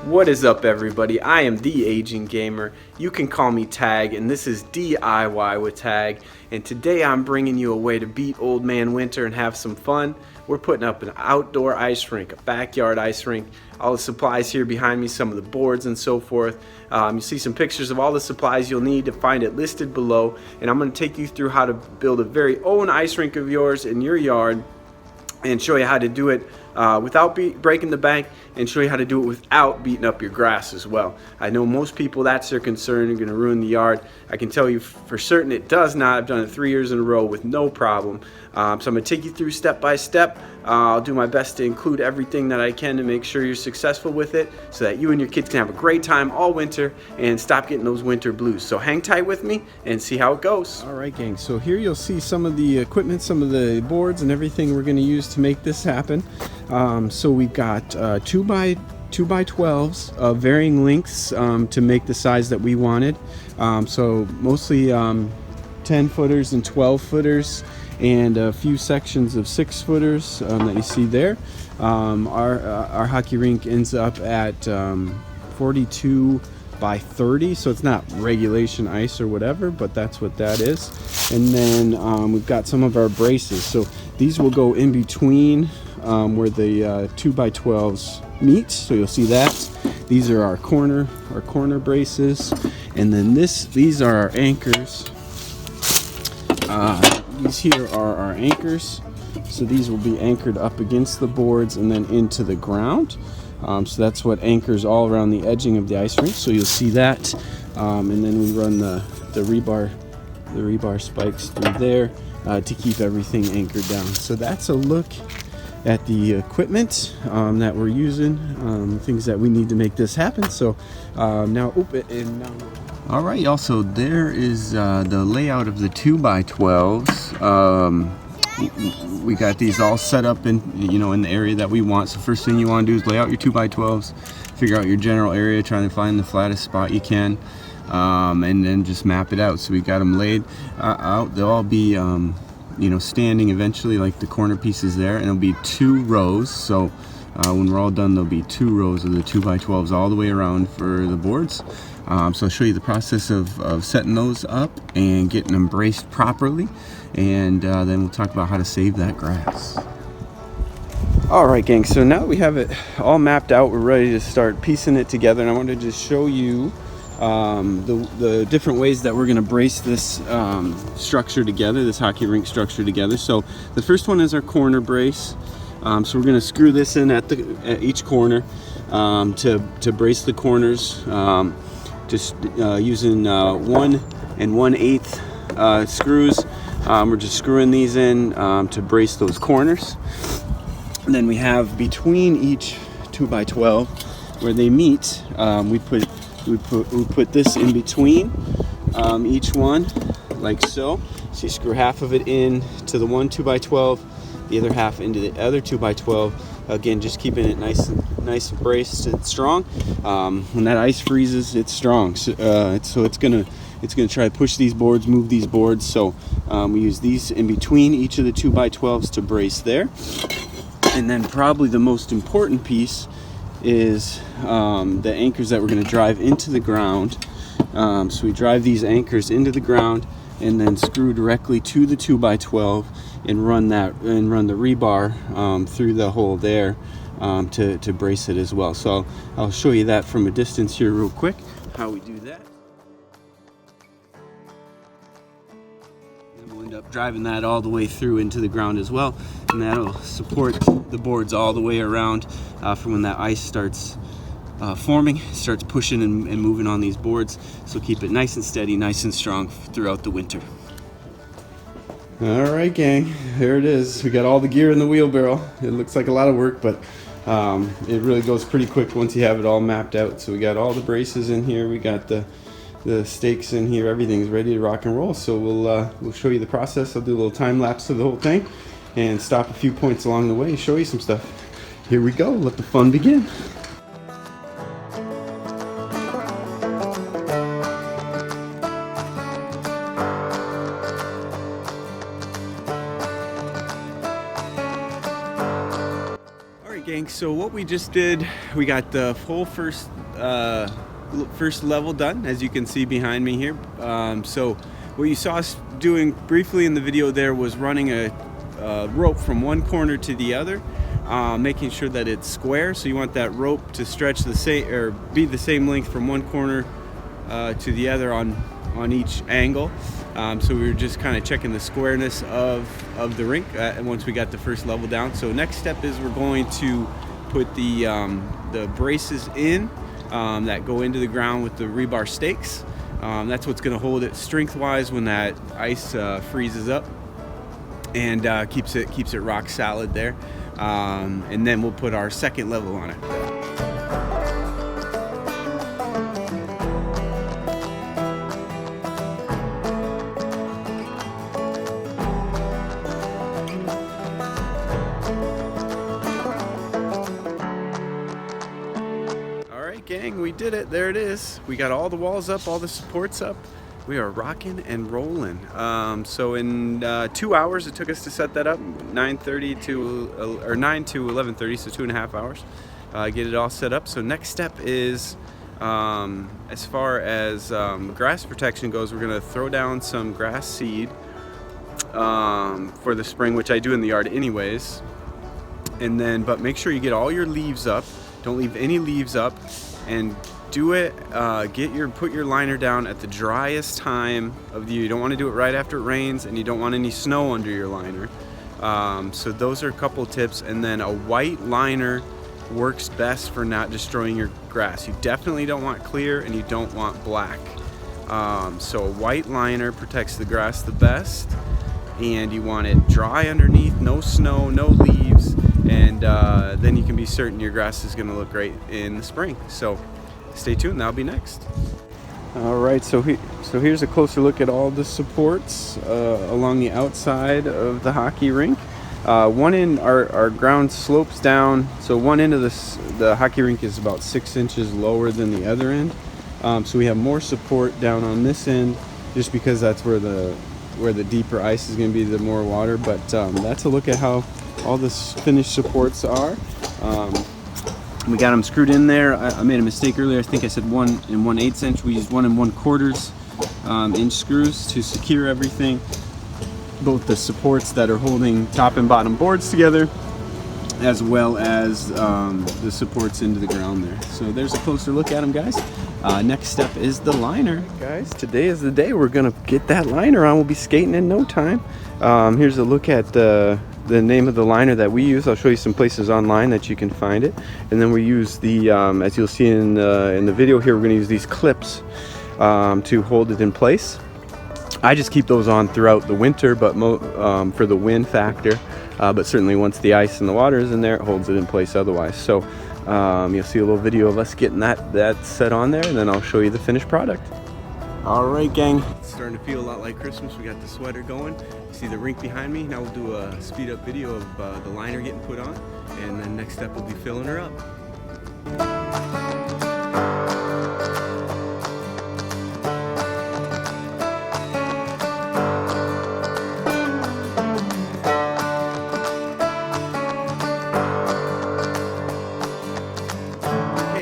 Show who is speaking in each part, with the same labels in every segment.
Speaker 1: What is up, everybody? I am the Aging Gamer. You can call me Tag, and this is DIY with Tag. And today I'm bringing you a way to beat Old Man Winter and have some fun. We're putting up an outdoor ice rink, a backyard ice rink. All the supplies here behind me, some of the boards and so forth. You see some pictures of all the supplies you'll need to find it listed below. And I'm going to take you through how to build a very own ice rink of yours in your yard and show you how to do it without breaking the bank, and show you how to do it without beating up your grass as well. I know most people, that's their concern, you're going to ruin the yard. I can tell you for certain it does not. I've done it 3 years in a row with no problem. So I'm going to take you through step by step. I'll do my best to include everything that I can to make sure you're successful with it, so that you and your kids can have a great time all winter and stop getting those winter blues. So hang tight with me and see how it goes. Alright gang, so here you'll see some of the equipment, some of the boards and everything we're going to use to make this happen. So we've got 2 by 12s of varying lengths to make the size that we wanted. So mostly 10 footers and 12 footers, and a few sections of 6 footers that you see there. Our hockey rink ends up at 42 by 30, so it's not regulation ice or whatever, but that's what that is. And then we've got some of our braces, so these will go in between where the 2 by 12s meet, so you'll see that. These are our corner braces, and then these are our anchors. These here are our anchors, so these will be anchored up against the boards and then into the ground. So that's what anchors all around the edging of the ice rink, so you'll see that. And then we run the rebar spikes through there to keep everything anchored down. So that's a look at the equipment that we're using, things that we need to make this happen. So now open and now. All right, y'all, so there is the layout of the 2 by 12s. We got these all set up in the area that we want. So first thing you want to do is lay out your 2 by 12s, figure out your general area, try to find the flattest spot you can, and then just map it out. So we got them laid out. They'll all be standing eventually, like the corner pieces there, and it'll be 2 rows. So when we're all done, there'll be 2 rows of the 2 by 12s all the way around for the boards. So I'll show you the process of setting those up and getting them braced properly, and then we'll talk about how to save that grass. Alright gang, so now that we have it all mapped out, we're ready to start piecing it together, and I want to just show you the different ways that we're going to brace this structure together, this hockey rink structure together. So the first one is our corner brace. So we're going to screw this in at each corner to brace the corners. Just using 1 1/8 screws. We're just screwing these in to brace those corners. And then we have between each 2 by 12 where they meet, we put this in between each one, like so. So you screw half of it in to the one 2 by 12, the other half into the other 2 by 12. Again, just keeping it nice and braced and strong. When that ice freezes, it's strong. So it's gonna try to push these boards, move these boards. So we use these in between each of the 2 by 12s to brace there. And then probably the most important piece is the anchors that we're going to drive into the ground. So we drive these anchors into the ground and then screw directly to the 2 by 12 and run the rebar through the hole there to brace it as well. So I'll show you that from a distance here real quick, how we do that. And we'll end up driving that all the way through into the ground as well, and that'll support the boards all the way around for when that ice starts forming, starts pushing and moving on these boards. So keep it nice and steady, nice and strong throughout the winter. All right, gang, there it is. We got all the gear in the wheelbarrow. It looks like a lot of work, but it really goes pretty quick once you have it all mapped out. So we got all the braces in here, we got the stakes in here, everything's ready to rock and roll. So we'll show you the process. I'll do a little time lapse of the whole thing and stop a few points along the way, show you some stuff. Here we go, let the fun begin. gang, So what we just did, we got the whole first level done, as you can see behind me here. So what you saw us doing briefly in the video there was running a rope from one corner to the other, making sure that it's square. So you want that rope to stretch the same, or be the same length from one corner to the other on each angle. So we were just kind of checking the squareness of the rink and once we got the first level down. So next step is we're going to put the braces in that go into the ground with the rebar stakes. That's what's going to hold it strength-wise when that ice freezes up, and keeps it rock solid there. And then we'll put our second level on it. Gang, we did it. There it is. We got all the walls up, all the supports up. We are rocking and rolling. So in 2 hours it took us to set that up, 9 to 11:30, so 2.5 hours. Get it all set up. So next step is, as far as grass protection goes, we're gonna throw down some grass seed for the spring, which I do in the yard anyways. And then, but make sure you get all your leaves up. Don't leave any leaves up. And do it, put your liner down at the driest time of the year. You don't want to do it right after it rains, and you don't want any snow under your liner. So those are a couple tips. And then a white liner works best for not destroying your grass. You definitely don't want clear, and you don't want black. So a white liner protects the grass the best, and you want it dry underneath, no snow, no leaves, and then you can be certain your grass is going to look great in the spring. So stay tuned, that'll be next. All right, so here's a closer look at all the supports along the outside of the hockey rink. One end, our ground slopes down, so one end of the hockey rink is about 6 inches lower than the other end. So we have more support down on this end, just because that's where the deeper ice is going to be, the more water. But that's a look at how all the finished supports are. We got them screwed in there. I made a mistake earlier. I think I said 1 1/8 inch. We used 1 1/4 inch screws to secure everything, both the supports that are holding top and bottom boards together, as well as the supports into the ground there. So there's a closer look at them, guys. Next step is the liner. Guys, today is the day we're gonna get that liner on. We'll be skating in no time. Here's a look at the name of the liner that we use. I'll show you some places online that you can find it. And then we use the, as you'll see in the video here, we're gonna use these clips to hold it in place. I just keep those on throughout the winter, but for the wind factor. But certainly once the ice and the water is in there, it holds it in place otherwise. So you'll see a little video of us getting that set on there, and then I'll show you the finished product. All right, gang. It's starting to feel a lot like Christmas. We got the sweater going. You see the rink behind me. Now we'll do a speed up video of the liner getting put on, and then next step we'll be filling her up.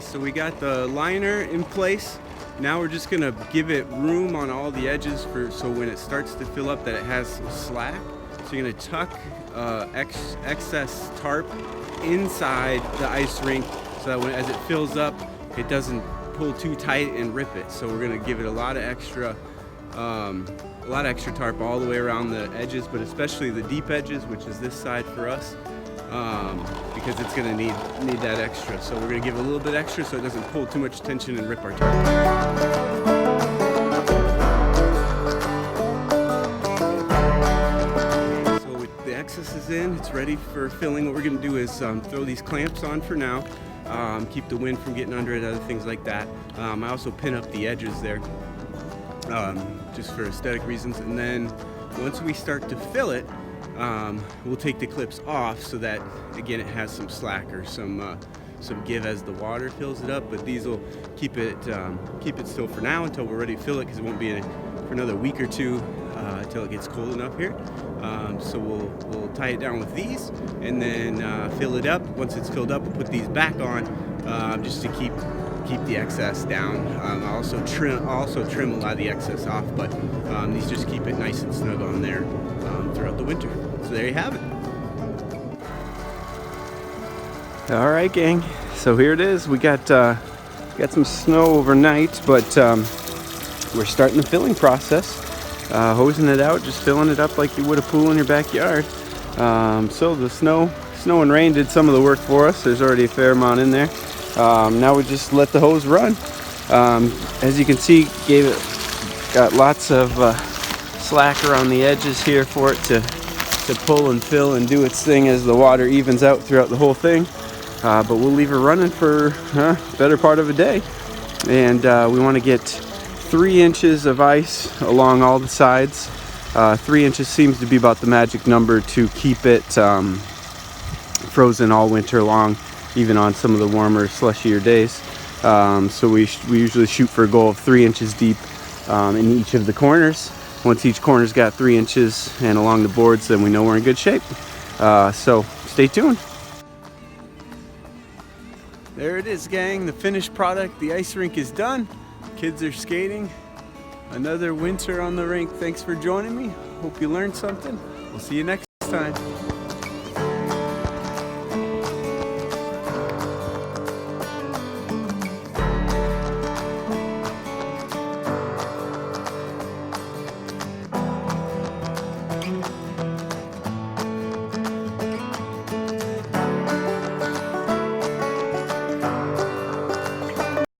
Speaker 1: So we got the liner in place. Now we're just gonna give it room on all the edges so when it starts to fill up that it has some slack. So you're gonna tuck excess tarp inside the ice rink so that as it fills up, it doesn't pull too tight and rip it. So we're gonna give it a lot of extra tarp all the way around the edges, but especially the deep edges, which is this side for us. Because it's going to need that extra. So we're going to give it a little bit extra so it doesn't pull too much tension and rip our tarp. So with the excess is in, it's ready for filling. What we're going to do is throw these clamps on for now, keep the wind from getting under it, other things like that. I also pin up the edges there just for aesthetic reasons. And then once we start to fill it, we'll take the clips off so that again it has some slack or some give as the water fills it up. But these will keep it still for now until we're ready to fill it, because it won't be for another week or two until it gets cold enough here. So we'll tie it down with these, and then fill it up. Once it's filled up, we'll put these back on, just to keep the excess down. I'll also trim a lot of the excess off, but these just keep it nice and snug on there throughout the winter. So there you have it. All right, gang. So here it is. We got some snow overnight, but we're starting the filling process. Hosing it out, just filling it up like you would a pool in your backyard. So the snow and rain did some of the work for us. There's already a fair amount in there. Now we just let the hose run. As you can see, got lots of slack around the edges here for it to pull and fill and do its thing as the water evens out throughout the whole thing. But we'll leave her running for better part of a day. And we want to get 3 inches of ice along all the sides. 3 inches seems to be about the magic number to keep it frozen all winter long, even on some of the warmer, slushier days. So we usually shoot for a goal of 3 inches deep in each of the corners. Once each corner's got 3 inches and along the boards, then we know we're in good shape. So stay tuned. There it is, gang. The finished product. The ice rink is done. Kids are skating. Another winter on the rink. Thanks for joining me. Hope you learned something. We'll see you next time.